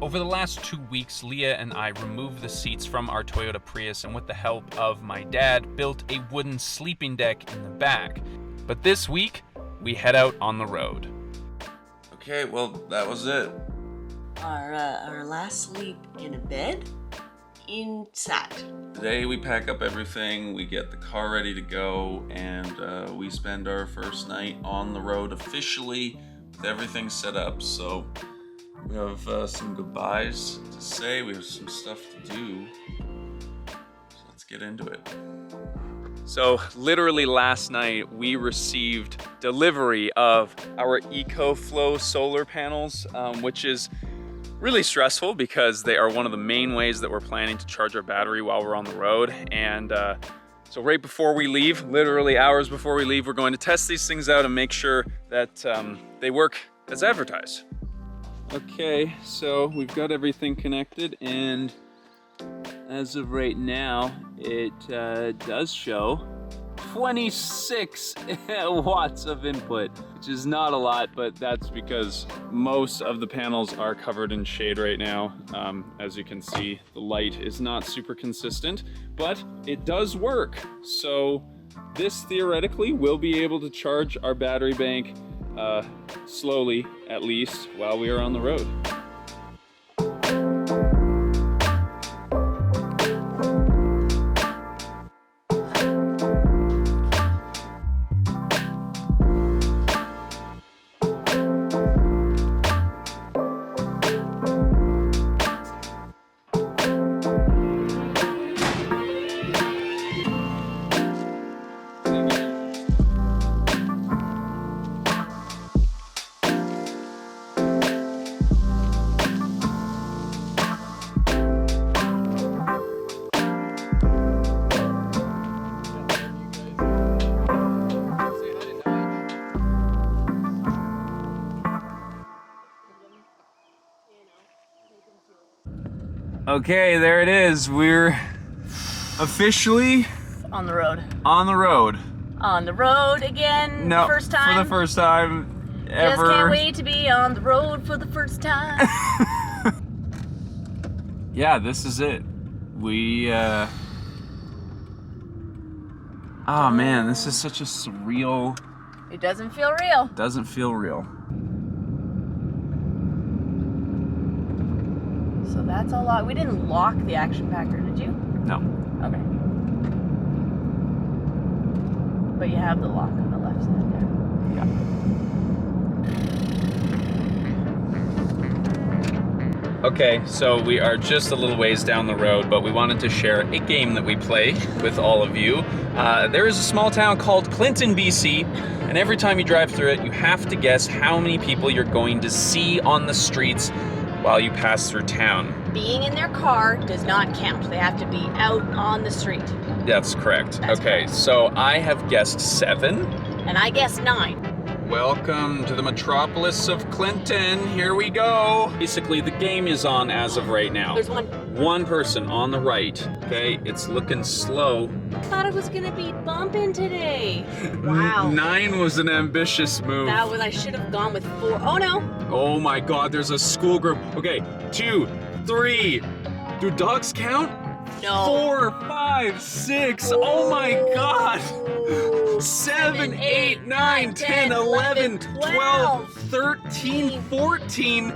Over the last 2 weeks, Leah and I removed the seats from our Toyota Prius and with the help of my dad, built a wooden sleeping deck in the back. But this week, we head out on the road. Okay, well, that was it. Our last sleep in a bed? Inside. Today we pack up everything, we get the car ready to go, and we spend our first night on the road officially with everything set up. So we have some goodbyes to say, we have some stuff to do. So let's get into it. So literally last night, we received delivery of our EcoFlow solar panels, which is really stressful because they are one of the main ways that we're planning to charge our battery while we're on the road. And so right before we leave, literally hours before we leave, we're going to test these things out and make sure that they work as advertised. Okay, so we've got everything connected, and as of right now, it does show 26 watts of input, which is not a lot, but that's because most of the panels are covered in shade right now. As you can see, the light is not super consistent, but it does work. So this theoretically will be able to charge our battery bank slowly, at least, while we are on the road. Okay, there it is. We're officially On the road. on the road. On the road again. No, First time. for the first time ever. Just can't wait to be on the road for the first time. Yeah, this is it. We, oh man, this is such a surreal, It doesn't feel real. doesn't feel real. So that's a lot. We didn't lock the action packer, did you? No. Okay. But you have the lock on the left side there. Yeah. Okay, so we are just a little ways down the road, but we wanted to share a game that we play with all of you. There is a small town called Clinton, BC, and every time you drive through it, you have to guess how many people you're going to see on the streets while you pass through town. Being in their car does not count. They have to be out on the street. That's correct. That's okay, correct. so I have guessed 7. And I guess 9. Welcome to the metropolis of Clinton. Here we go. Basically, the game is on as of right now. There's one. One person on the right. Okay, it's looking slow. I thought it was gonna be bumping today. Wow. 9 was an ambitious move. I should have gone with 4. Oh no. Oh my God, there's a school group. Okay, 2, 3. Do dogs count? No. 4, 5, 6. Oh my God. 7, 8, 9, 10, 11, 12, 13, 14.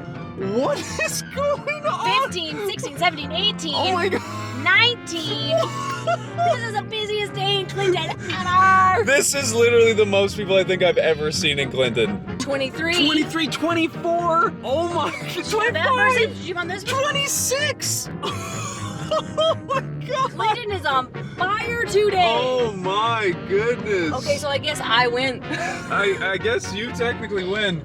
What is going on? 15, 16, 17, 18. Oh my God. 19. This is the busiest day in Clinton ever. This is literally the most people I think I've ever seen in Clinton. 23. 23, 24. Oh my God. That person, did you on this one? 26. Oh my God. Clinton is on fire today. Oh my goodness. Okay, so I guess I win. I guess you technically win.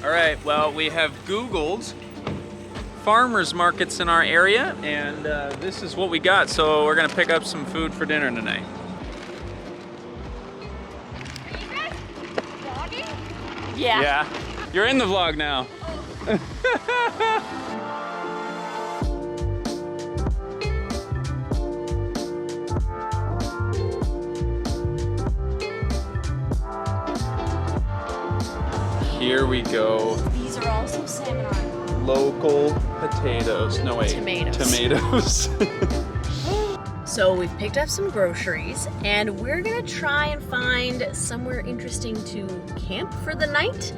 All right, well, we have Googled farmers markets in our area, and this is what we got. So we're gonna pick up some food for dinner tonight. Are you guys vlogging? Yeah. Yeah, you're in the vlog now. Here we go. These are also salmon eyes. local potatoes. No, wait. Tomatoes. So we've picked up some groceries and we're gonna try and find somewhere interesting to camp for the night.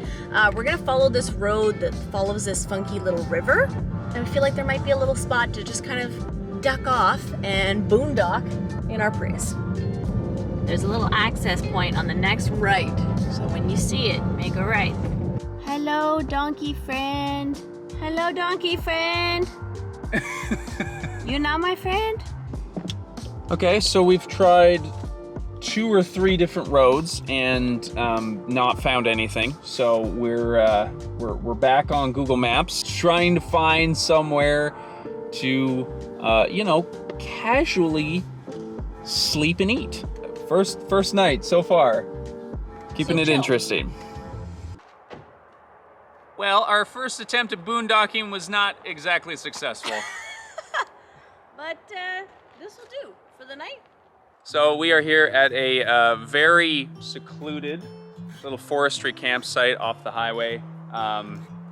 We're gonna follow this road that follows this funky little river. And we feel like there might be a little spot to just kind of duck off and boondock in our Prius. There's a little access point on the next right. So when you see it, make a right. Hello, donkey friend. Hello, donkey friend. You're not my friend? Okay, so we've tried 2 or 3 different roads and not found anything. So we're back on Google Maps, trying to find somewhere to casually sleep and eat. First night so far, keeping it interesting. Well, our first attempt at boondocking was not exactly successful. But this will do for the night. So we are here at a very secluded little forestry campsite off the highway.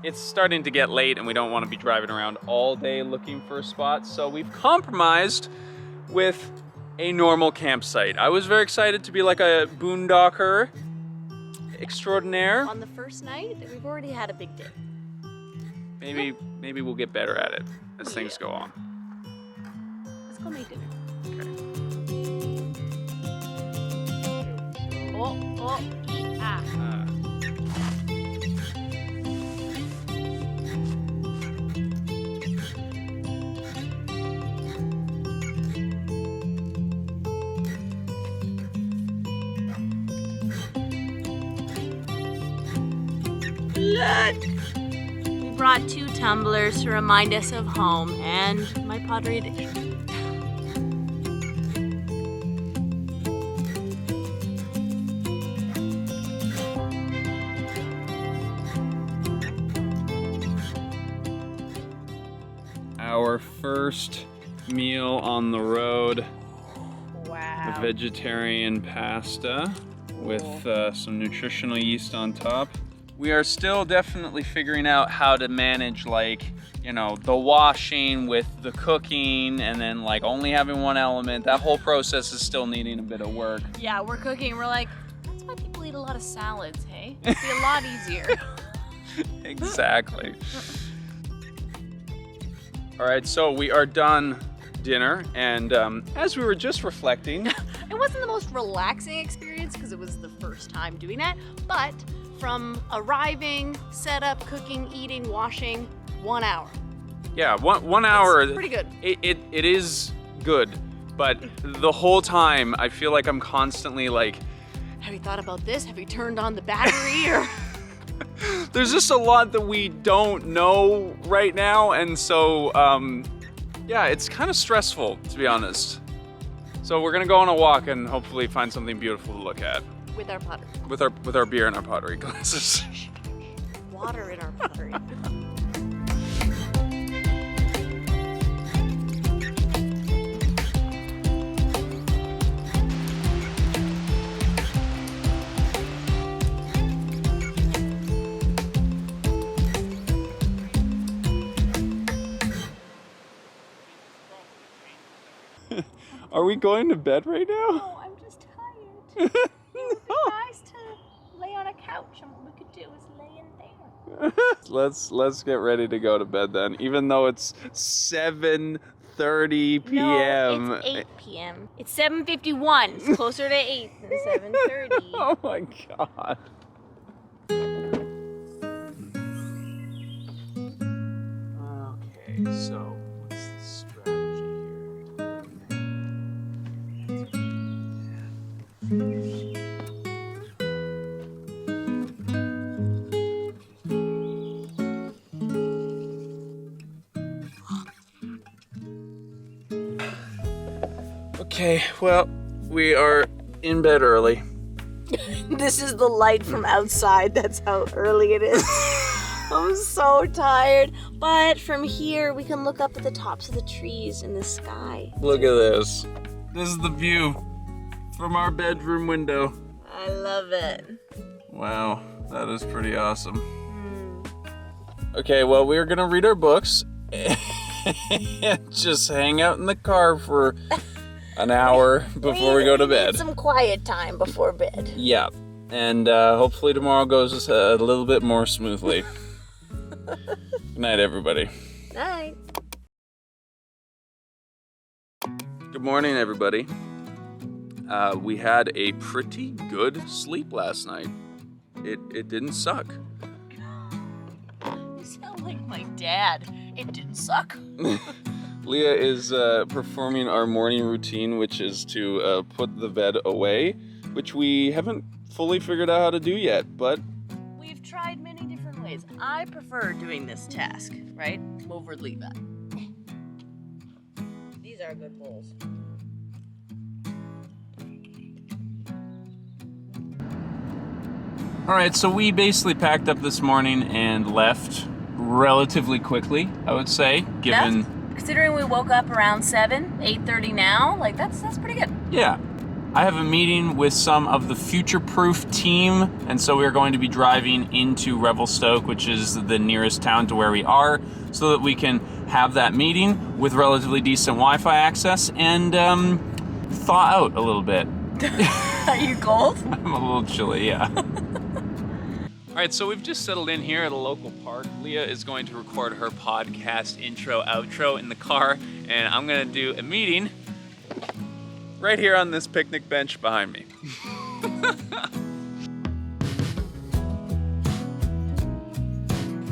It's starting to get late and we don't want to be driving around all day looking for a spot, so we've compromised with a normal campsite. I was very excited to be like a boondocker extraordinaire. On the first night, we've already had a big day. Maybe we'll get better at it as things go on. Let's go make dinner. Okay. Look! We brought 2 tumblers to remind us of home and my pottery addiction. Our first meal on the road. Wow. A vegetarian pasta with some nutritional yeast on top. We are still definitely figuring out how to manage the washing with the cooking and then only having one element. That whole process is still needing a bit of work. Yeah, we're cooking. We're like, that's why people eat a lot of salads, hey? It'd be a lot easier. Exactly. All right, so we are done dinner, and as we were just reflecting, it wasn't the most relaxing experience because it was the first time doing that, but from arriving, setup, cooking, eating, washing, 1 hour. Yeah, one hour. That's pretty good. It is good, but the whole time I feel like I'm constantly have you thought about this? Have you turned on the battery? Or there's just a lot that we don't know right now, and so yeah, it's kind of stressful, to be honest. So we're gonna go on a walk and hopefully find something beautiful to look at. with our pottery. With our beer and our pottery glasses. Water in our pottery. Are we going to bed right now? No, I'm just tired. It would be nice to lay on a couch, and what we could do is lay in there. Let's get ready to go to bed then, even though it's 7:30 p.m. No, it's 8 p.m. It's 7:51. It's closer to 8 than 7:30. Oh my god. Okay, so what's the strategy here? Okay, well, we are in bed early. This is the light from outside. That's how early it is. I'm so tired. But from here, we can look up at the tops of the trees in the sky. Look at this. This is the view from our bedroom window. I love it. Wow, that is pretty awesome. Okay, well, we're gonna read our books and just hang out in the car for an hour before we go to bed. Need some quiet time before bed. Yeah, and hopefully tomorrow goes a little bit more smoothly. Good night, everybody. Night. Good morning, everybody. We had a pretty good sleep last night. It didn't suck. You sound like my dad. It didn't suck. Leah is performing our morning routine, which is to put the bed away, which we haven't fully figured out how to do yet, but We've tried many different ways. I prefer doing this task, right? Over Levi. These are good bowls. All right, so we basically packed up this morning and left relatively quickly, I would say, given... Considering we woke up around 8:30 now, like that's pretty good. Yeah. I have a meeting with some of the future-proof team, and so we're going to be driving into Revelstoke, which is the nearest town to where we are, so that we can have that meeting with relatively decent Wi-Fi access and thaw out a little bit. Are you cold? I'm a little chilly, yeah. All right, so we've just settled in here at a local park. Leah is going to record her podcast intro, outro in the car, and I'm gonna do a meeting right here on this picnic bench behind me.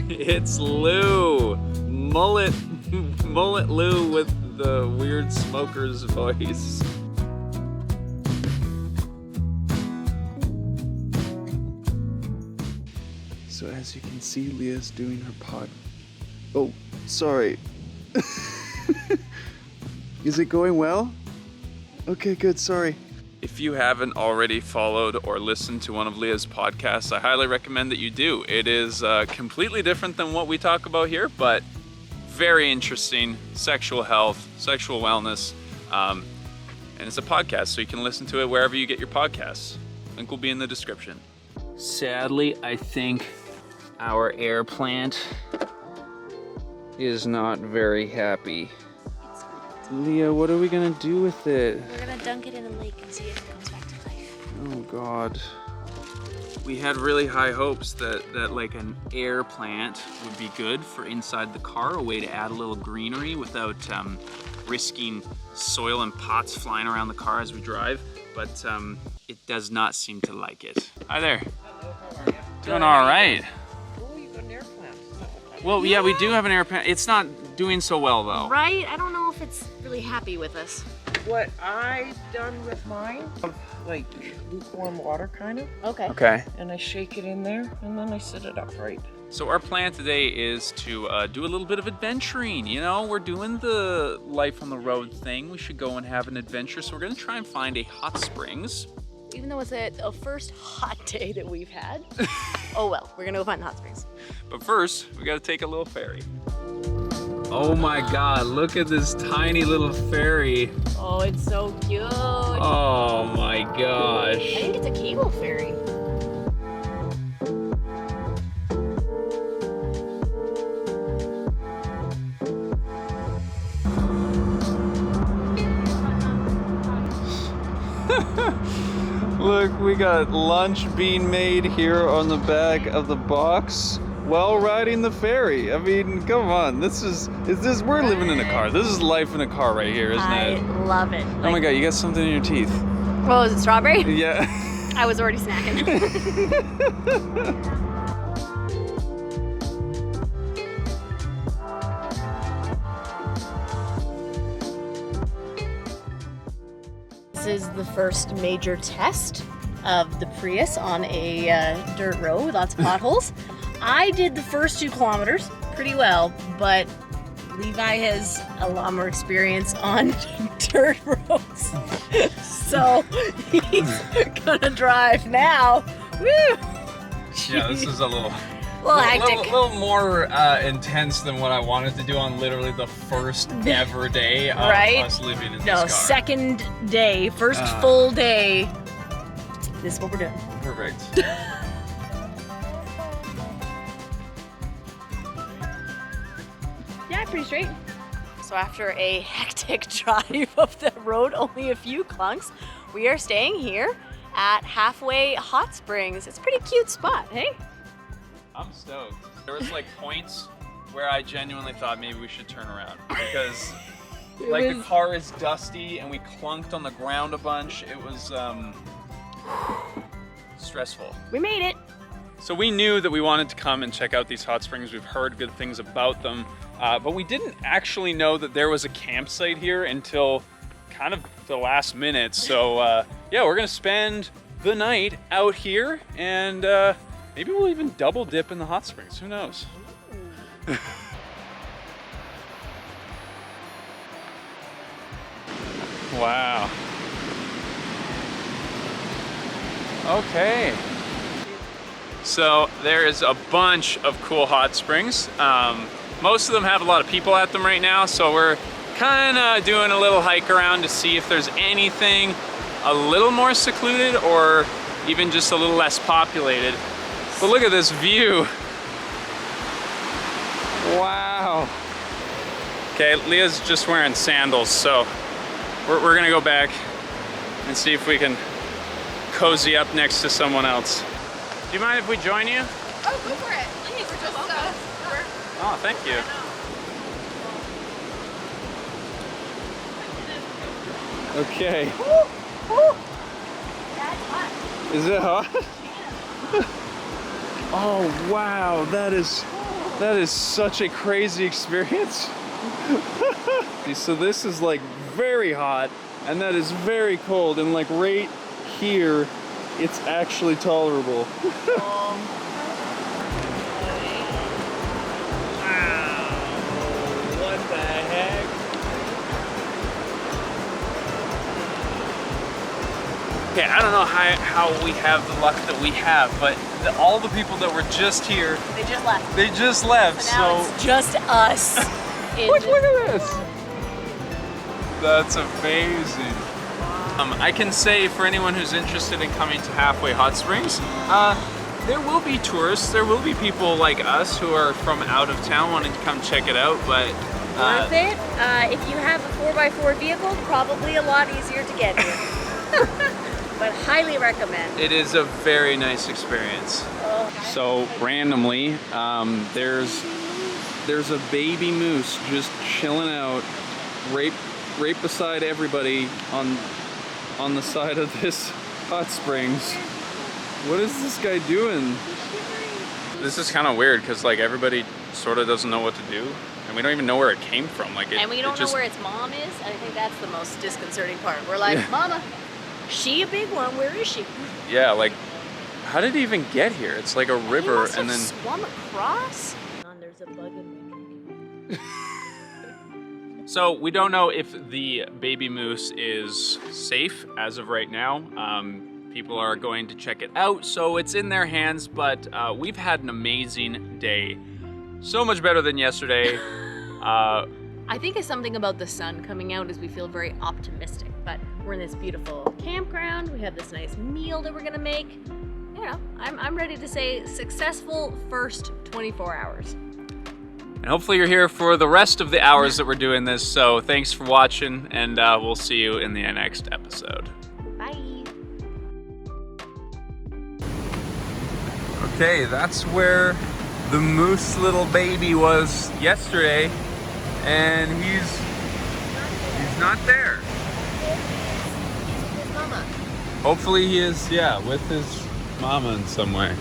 It's Lou, mullet Lou with the weird smoker's voice. So as you can see, Leah's doing her pod. Oh, sorry. Is it going well? Okay, good, sorry. If you haven't already followed or listened to one of Leah's podcasts, I highly recommend that you do. It is completely different than what we talk about here, but very interesting. Sexual health, sexual wellness, and it's a podcast, so you can listen to it wherever you get your podcasts. Link will be in the description. Sadly, I think our air plant is not very happy. Leah, what are we gonna do with it? We're gonna dunk it in a lake and see if it comes back to life. Oh God. We had really high hopes that like an air plant would be good for inside the car, a way to add a little greenery without risking soil and pots flying around the car as we drive, but it does not seem to like it. Hi there. Hello, how are you? Doing all right. Oh, you've got an air plant. Well, yeah, we do have an air plant. It's not doing so well though. Right? I don't know if it's really happy with us. What I've done with mine, like lukewarm water kind of, Okay. and I shake it in there and then I set it upright. So our plan today is to do a little bit of adventuring. You know, we're doing the life on the road thing. We should go and have an adventure. So we're gonna try and find a hot springs. Even though it's a first hot day that we've had. Oh well, we're gonna go find the hot springs. But first, we gotta take a little ferry. Oh my God, look at this tiny little ferry. Oh, it's so cute. Oh my I gosh. think it's a cable ferry. Look, we got lunch being made here on the back of the box while riding the ferry. I mean, come on, we're living in a car. This is life in a car right here, isn't I it? love it. Oh my God, you got something in your teeth. Oh, is it strawberry? Yeah. I was already snacking. This is the first major test of the Prius on a dirt road with lots of potholes. I did the first 2 kilometers pretty well, but Levi has a lot more experience on dirt roads. So he's gonna drive now. Woo! Yeah, this is a little hectic. little more intense than what I wanted to do on literally the first ever day of Right? us living in this No, car. second day, first full day. This is what we're doing. Perfect. pretty straight. So after a hectic drive up the road, only a few clunks, we are staying here at Halfway Hot Springs. It's a pretty cute spot, hey? I'm stoked. There was like points where I genuinely thought maybe we should turn around because the car is dusty and we clunked on the ground a bunch. It was stressful. We made it. So we knew that we wanted to come and check out these hot springs. We've heard good things about them, but we didn't actually know that there was a campsite here until kind of the last minute. So yeah, we're gonna spend the night out here and maybe we'll even double dip in the hot springs. Who knows? Wow. Okay. So there is a bunch of cool hot springs. Most of them have a lot of people at them right now, so we're kind of doing a little hike around to see if there's anything a little more secluded or even just a little less populated. But look at this view. Wow. Okay, Leah's just wearing sandals, so we're gonna go back and see if we can cozy up next to someone else. Do you mind if we join you? Oh, go for it. Please, we're just Oh, thank you. Okay. Is it hot? Oh wow, that is such a crazy experience. So this is like very hot, and that is very cold, and like right here, it's actually tolerable. Wow, what the heck? Okay, I don't know how we have the luck that we have, but all the people that were just here, They just left. they just left, So now so. it's just us. Look at this! That's amazing. I can say for anyone who's interested in coming to Halfway Hot Springs, there will be tourists, there will be people like us who are from out of town wanting to come check it out, but Worth it. If you have a 4x4 vehicle, probably a lot easier to get here. But highly recommend. it is a very nice experience. So randomly, there's a baby moose just chilling out right beside everybody on the side of this hot springs. What is this guy doing? This is kind of weird because like everybody sort of doesn't know what to do, and we don't even know where it came from. Like, And we don't know where its mom is. I think that's the most disconcerting part. We're like, Yeah. Mama, she a big one. Where is she? Yeah, like, how did it even get here? It's like a river, must have and then swum across. There's a bug in my drink. So we don't know if the baby moose is safe as of right now. People are going to check it out, so it's in their hands, but we've had an amazing day. So much better than yesterday. I think it's something about the sun coming out as we feel very optimistic, but we're in this beautiful campground. We have this nice meal that we're gonna make. You know, I'm ready to say successful first 24 hours. And hopefully you're here for the rest of the hours that we're doing this, so thanks for watching, and we'll see you in the next episode. Bye. Okay, that's where the moose little baby was yesterday, and he's not there. He's with his mama. Hopefully he is, yeah, with his mama in some way.